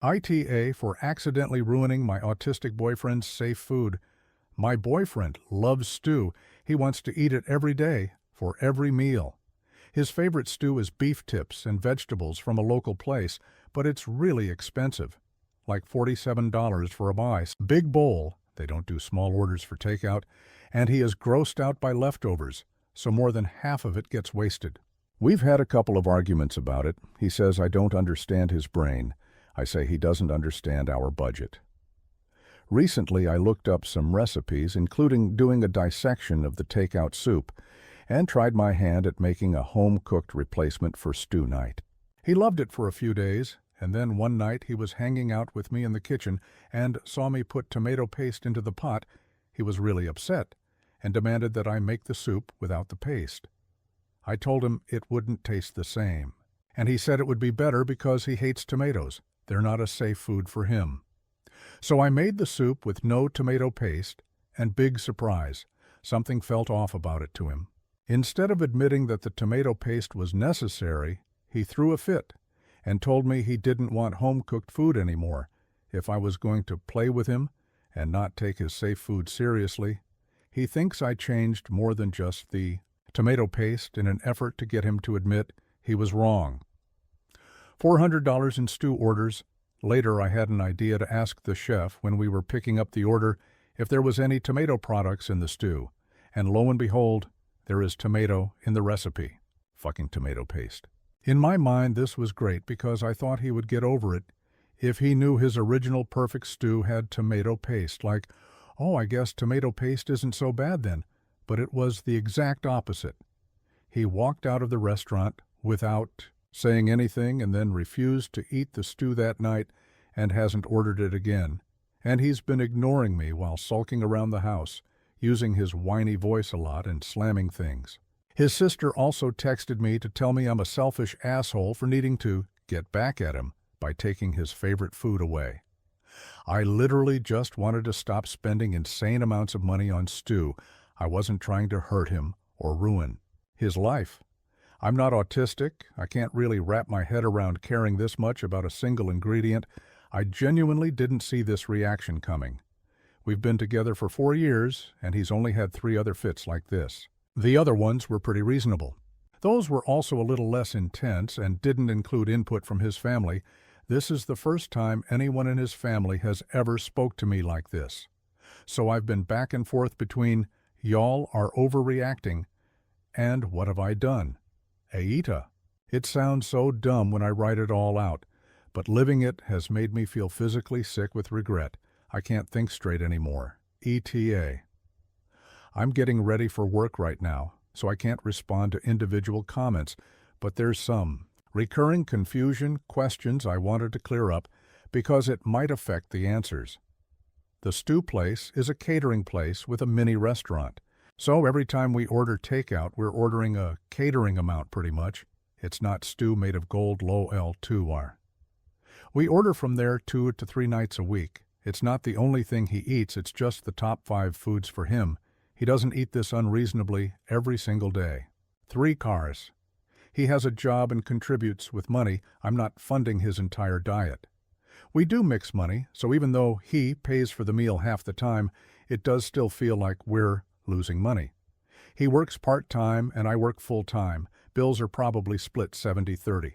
ITA for accidentally ruining my autistic boyfriend's safe food. My boyfriend loves stew. He wants to eat it every day, for every meal. His favorite stew is beef tips and vegetables from a local place, but it's really expensive, like $47 for a big bowl. They don't do small orders for takeout, and he is grossed out by leftovers, so more than half of it gets wasted. We've had a couple of arguments about it. He says I don't understand his brain. I say he doesn't understand our budget. Recently, I looked up some recipes, including doing a dissection of the takeout soup, and tried my hand at making a home-cooked replacement for stew night. He loved it for a few days, and then one night he was hanging out with me in the kitchen and saw me put tomato paste into the pot. He was really upset and demanded that I make the soup without the paste. I told him it wouldn't taste the same, and he said it would be better because he hates tomatoes. They're not a safe food for him. So I made the soup with no tomato paste, and big surprise, something felt off about it to him. Instead of admitting that the tomato paste was necessary, he threw a fit and told me he didn't want home-cooked food anymore if I was going to play with him and not take his safe food seriously. He thinks I changed more than just the tomato paste in an effort to get him to admit he was wrong. $400 in stew orders. Later, I had an idea to ask the chef when we were picking up the order if there was any tomato products in the stew, and lo and behold, there is tomato in the recipe. Fucking tomato paste. In my mind, this was great because I thought he would get over it if he knew his original perfect stew had tomato paste, like, oh, I guess tomato paste isn't so bad then, but it was the exact opposite. He walked out of the restaurant without saying anything and then refused to eat the stew that night and hasn't ordered it again. And he's been ignoring me while sulking around the house, using his whiny voice a lot and slamming things. His sister also texted me to tell me I'm a selfish asshole for needing to get back at him by taking his favorite food away. I literally just wanted to stop spending insane amounts of money on stew. I wasn't trying to hurt him or ruin his life. I'm not autistic. I can't really wrap my head around caring this much about a single ingredient. I genuinely didn't see this reaction coming. We've been together for 4 years, and he's only had 3 other fits like this. The other ones were pretty reasonable. Those were also a little less intense and didn't include input from his family. This is the first time anyone in his family has ever spoke to me like this. So I've been back and forth between, y'all are overreacting, and what have I done? AITA. It sounds so dumb when I write it all out, but living it has made me feel physically sick with regret. I can't think straight anymore. ETA. I'm getting ready for work right now, so I can't respond to individual comments, but there's some recurring confusion, questions I wanted to clear up because it might affect the answers. The stew place is a catering place with a mini restaurant. So every time we order takeout, we're ordering a catering amount pretty much. It's not stew made of gold low L2R. We order from there 2 to 3 nights a week. It's not the only thing he eats, it's just the top 5 foods for him. He doesn't eat this unreasonably every single day. 3 cars. He has a job and contributes with money. I'm not funding his entire diet. We do mix money, so even though he pays for the meal half the time, it does still feel like we're losing money. He works part-time and I work full-time. Bills are probably split 70-30.